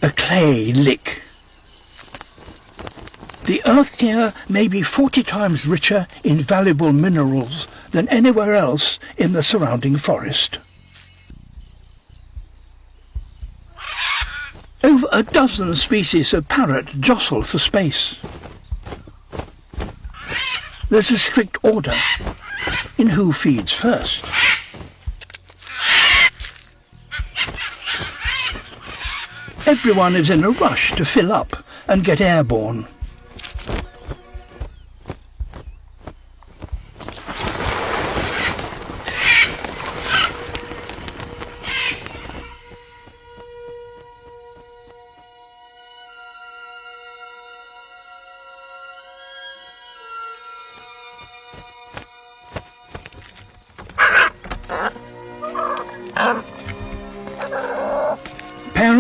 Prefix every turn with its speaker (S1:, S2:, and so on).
S1: A clay lick. The earth here may be 40 times richer in valuable minerals than anywhere else in the surrounding forest. Over a dozen species of parrot jostle for space. There's a strict order in who feeds first. Everyone is in a rush to fill up and get airborne.